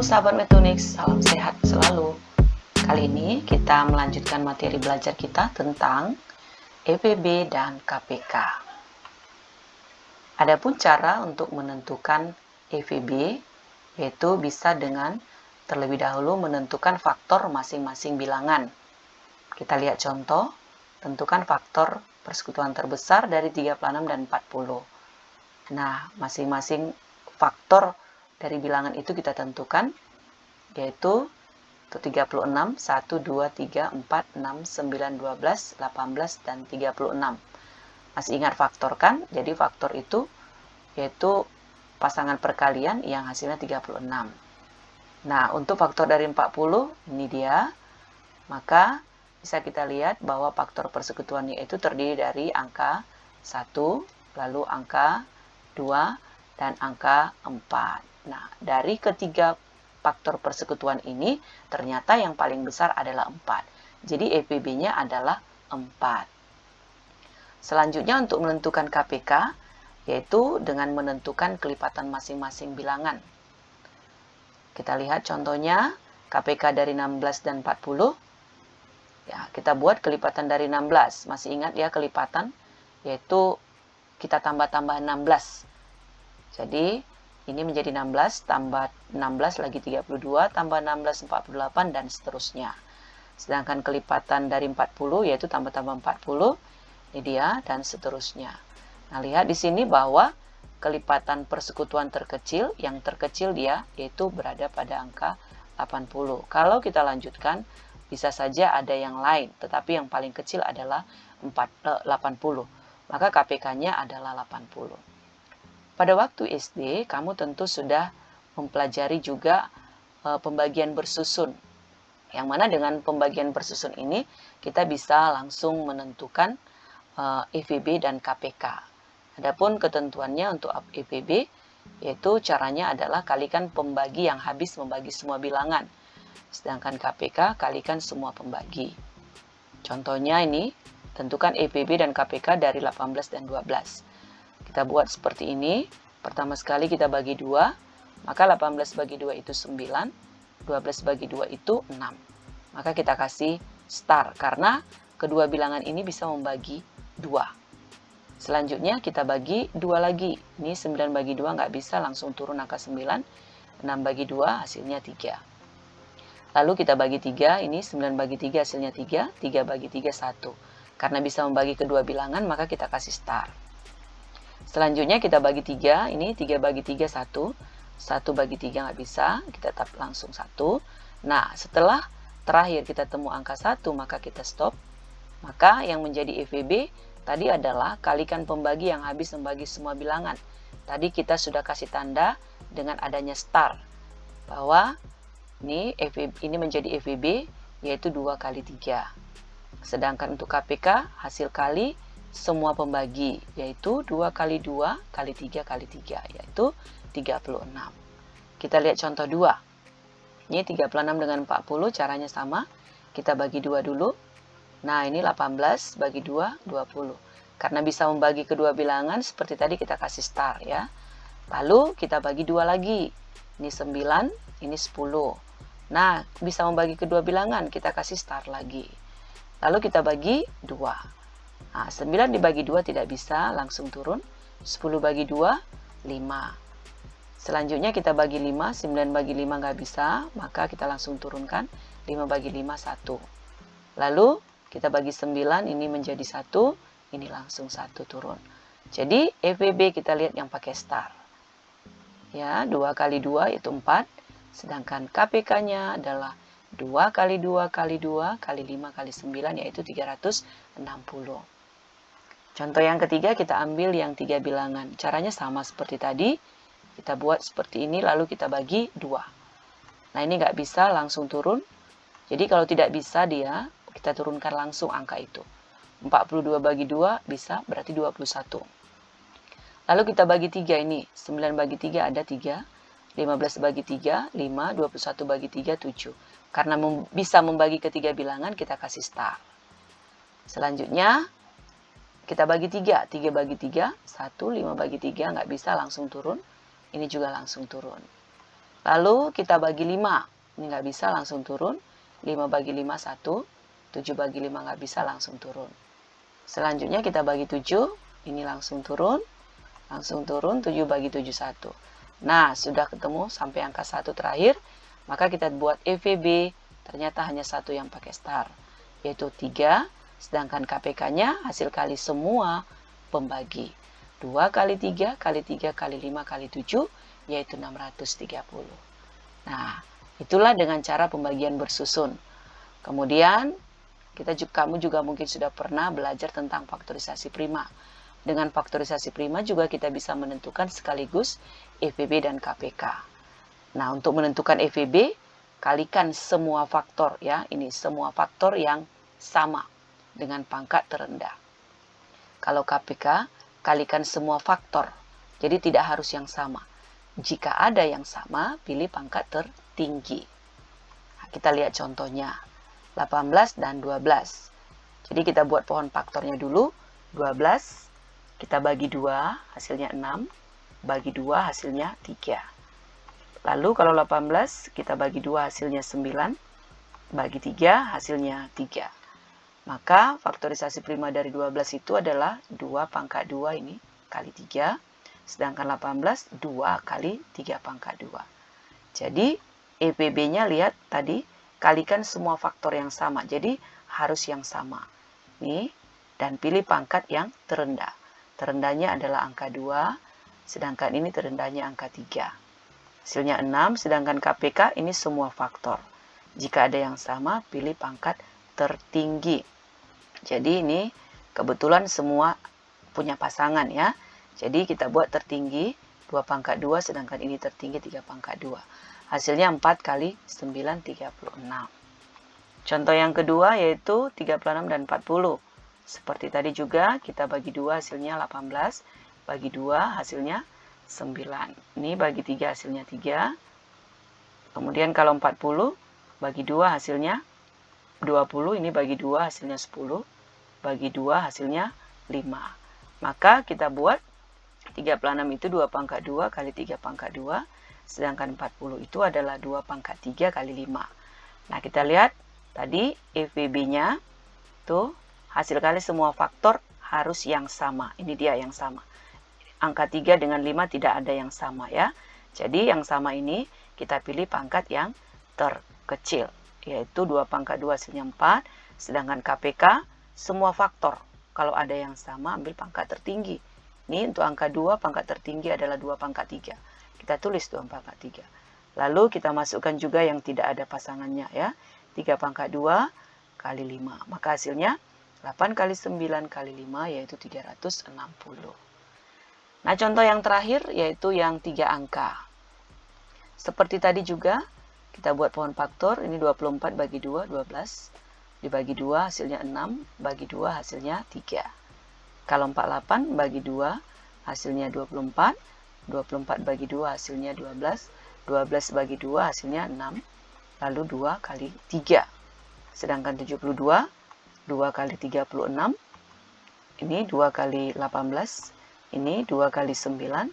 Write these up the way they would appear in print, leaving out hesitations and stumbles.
sahabat Metonix, salam sehat selalu. Kali ini kita melanjutkan materi belajar kita tentang EVB dan KPK. Adapun cara untuk menentukan EVB, yaitu bisa dengan terlebih dahulu menentukan faktor masing-masing bilangan. Kita lihat contoh, tentukan faktor persekutuan terbesar dari 36 dan 40. Nah, masing-masing faktor dari bilangan itu kita tentukan, yaitu 36, 1, 2, 3, 4, 6, 9, 12, 18, dan 36. Masih ingat faktor kan? Jadi faktor itu yaitu pasangan perkalian yang hasilnya 36. Nah, untuk faktor dari 40, ini dia. Maka bisa kita lihat bahwa faktor persekutuannya itu terdiri dari angka 1, lalu angka 2, dan angka 4. Nah, dari ketiga faktor persekutuan ini, ternyata yang paling besar adalah 4. Jadi EVB-nya adalah 4. Selanjutnya untuk menentukan KPK, yaitu dengan menentukan kelipatan masing-masing bilangan. Kita lihat contohnya, KPK dari 16 dan 40. Ya, kita buat kelipatan dari 16. Masih ingat ya kelipatan? Yaitu kita tambah-tambah 16. Jadi, ini menjadi 16, tambah 16 lagi 32, tambah 16, 48, dan seterusnya. Sedangkan kelipatan dari 40, yaitu tambah-tambah 40, ini dia, dan seterusnya. Nah, lihat di sini bahwa kelipatan persekutuan terkecil, yang terkecil dia, yaitu berada pada angka 80. Kalau kita lanjutkan, bisa saja ada yang lain, tetapi yang paling kecil adalah 80. Maka KPK-nya adalah 80. Pada waktu SD, kamu tentu sudah mempelajari juga pembagian bersusun. Yang mana dengan pembagian bersusun ini, kita bisa langsung menentukan EVB dan KPK. Adapun ketentuannya untuk EVB, yaitu caranya adalah kalikan pembagi yang habis membagi semua bilangan. Sedangkan KPK kalikan semua pembagi. Contohnya ini, tentukan EVB dan KPK dari 18 dan 12. Kita buat seperti ini. Pertama sekali kita bagi 2, maka 18 bagi 2 itu 9, 12 bagi 2 itu 6. Maka kita kasih star, karena kedua bilangan ini bisa membagi 2. Selanjutnya kita bagi 2 lagi. Ini 9 bagi 2 nggak bisa, langsung turun angka 9. 6 bagi 2 hasilnya 3. Lalu kita bagi 3, ini 9 bagi 3 hasilnya 3, 3 bagi 3 1. Karena bisa membagi kedua bilangan, maka kita kasih star. Selanjutnya kita bagi 3, ini 3 bagi 3, 1. 1 bagi 3 nggak bisa, kita tetap langsung 1. Nah, setelah terakhir kita temu angka 1, maka kita stop. Maka yang menjadi EVB tadi adalah kalikan pembagi yang habis membagi semua bilangan. Tadi kita sudah kasih tanda dengan adanya star, bahwa ini menjadi EVB, yaitu 2 kali 3. Sedangkan untuk KPK, hasil kali semua pembagi, yaitu 2 kali 2 kali 3 kali 3, yaitu 36. Kita lihat contoh 2. Ini 36 dengan 40, caranya sama. Kita bagi 2 dulu. Nah, ini 18 bagi 2, 20. Karena bisa membagi kedua bilangan, seperti tadi kita kasih star ya. Lalu kita bagi 2 lagi. Ini 9, ini 10. Nah, bisa membagi kedua bilangan, kita kasih star lagi. Lalu kita bagi 2. Nah, 9 dibagi 2 tidak bisa, langsung turun. 10 bagi 2, 5. Selanjutnya kita bagi 5, 9 bagi 5 nggak bisa, maka kita langsung turunkan. 5 bagi 5, 1. Lalu kita bagi 9, ini menjadi 1, ini langsung 1 turun. Jadi EVB kita lihat yang pakai star. Ya, 2 kali 2 itu 4, sedangkan KPK-nya adalah 2 kali 2 kali 2 kali 5 kali 9, yaitu 360. Contoh yang ketiga, kita ambil yang 3 bilangan. Caranya sama seperti tadi. Kita buat seperti ini, lalu kita bagi 2. Nah, ini nggak bisa, langsung turun. Jadi kalau tidak bisa dia, kita turunkan langsung angka itu. 42 bagi 2 bisa, berarti 21. Lalu kita bagi 3 ini. 9 bagi 3 ada 3. 15 bagi 3, 5. 21 bagi 3, 7. Karena bisa membagi ketiga bilangan, kita kasih star. Selanjutnya, kita bagi 3, 3 bagi 3, 1, 5 bagi 3, nggak bisa, langsung turun. Ini juga langsung turun. Lalu kita bagi 5. Ini nggak bisa langsung turun. 5 bagi 5, 1. 7 bagi 5 nggak bisa langsung turun. Selanjutnya kita bagi 7. Ini langsung turun. Langsung turun. 7 bagi 7, 1. Nah, sudah ketemu sampai angka 1 terakhir. Maka kita buat EVB. Ternyata hanya 1 yang pakai star. Yaitu 3. Sedangkan KPK-nya hasil kali semua pembagi. 2 kali 3 kali 3 kali 5 kali 7. Yaitu 630. Nah, itulah dengan cara pembagian bersusun. Kemudian, kamu juga mungkin sudah pernah belajar tentang faktorisasi prima. Dengan faktorisasi prima juga kita bisa menentukan sekaligus EVB dan KPK. Nah, untuk menentukan EVB, kalikan semua faktor ya. Ini semua faktor yang sama dengan pangkat terendah. Kalau KPK, kalikan semua faktor. Jadi tidak harus yang sama. Jika ada yang sama, pilih pangkat tertinggi. Nah, kita lihat contohnya. 18 dan 12. Jadi kita buat pohon faktornya dulu. 12 kita bagi 2, hasilnya 6. Bagi 2 hasilnya 3. Lalu kalau 18 kita bagi 2 hasilnya 9. Bagi 3 hasilnya 3. Maka faktorisasi prima dari 12 itu adalah 2 pangkat 2 ini kali 3. Sedangkan 18 2 kali 3 pangkat 2. Jadi EPB-nya lihat tadi kalikan semua faktor yang sama. Jadi harus yang sama. Nih, dan pilih pangkat yang terendah. Terendahnya adalah angka 2, sedangkan ini terendahnya angka 3. Hasilnya 6, sedangkan KPK ini semua faktor. Jika ada yang sama, pilih pangkat tertinggi. Jadi ini kebetulan semua punya pasangan ya. Jadi kita buat tertinggi 2 pangkat 2, sedangkan ini tertinggi 3 pangkat 2. Hasilnya 4 kali 9, 36. Contoh yang kedua yaitu 36 dan 40. Seperti tadi juga kita bagi 2 hasilnya 18. Bagi 2 hasilnya 9. Ini bagi 3 hasilnya 3. Kemudian kalau 40 bagi 2 hasilnya 20. Ini bagi 2 hasilnya 10. Bagi 2 hasilnya 5. Maka kita buat 36 itu 2 pangkat 2 kali 3 pangkat 2. Sedangkan 40 itu adalah 2 pangkat 3 kali 5. Nah, kita lihat tadi EVB-nya tuh hasil kali semua faktor harus yang sama. Ini dia yang sama. Angka 3 dengan 5 tidak ada yang sama ya. Jadi yang sama ini kita pilih pangkat yang terkecil. Yaitu 2 pangkat 2 hasilnya 4. Sedangkan KPK semua faktor. Kalau ada yang sama ambil pangkat tertinggi. Ini untuk angka 2 pangkat tertinggi adalah 2 pangkat 3. Kita tulis 2 pangkat 3. Lalu kita masukkan juga yang tidak ada pasangannya ya. 3 pangkat 2 kali 5. Maka hasilnya 8 kali 9 kali 5 yaitu 360. Nah, contoh yang terakhir yaitu yang 3 angka. Seperti tadi juga kita buat pohon faktor. Ini 24 bagi 2, 12. Dibagi 2 hasilnya 6. Bagi 2 hasilnya 3. Kalau 48 bagi 2 hasilnya 24. 24 bagi 2 hasilnya 12. 12 bagi 2 hasilnya 6. Lalu 2 kali 3. Sedangkan 72, 2 kali 36. Ini 2 kali 18. Ini 2 kali 9.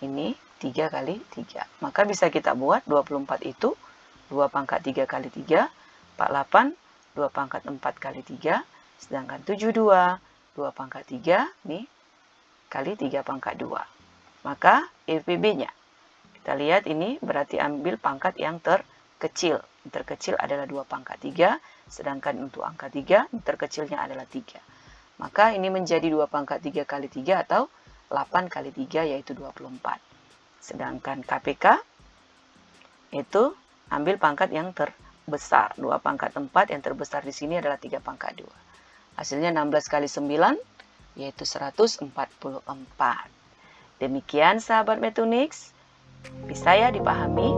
Ini 3 kali 3. Maka bisa kita buat 24 itu 2 pangkat 3 kali 3. 48, 2 pangkat 4 kali 3. Sedangkan 72, 2 pangkat 3. Nih, kali 3 pangkat 2. Maka EVB-nya. Kita lihat ini berarti ambil pangkat yang terkecil. Yang terkecil adalah 2 pangkat 3. Sedangkan untuk angka 3, yang terkecilnya adalah 3. Maka ini menjadi 2 pangkat 3 kali 3 atau 8 kali 3 yaitu 24. Sedangkan KPK itu ambil pangkat yang terbesar. 2 pangkat 4 yang terbesar di sini adalah 3 pangkat 2. Hasilnya 16 kali 9 yaitu 144. Demikian sahabat Metunix, bisa ya dipahami?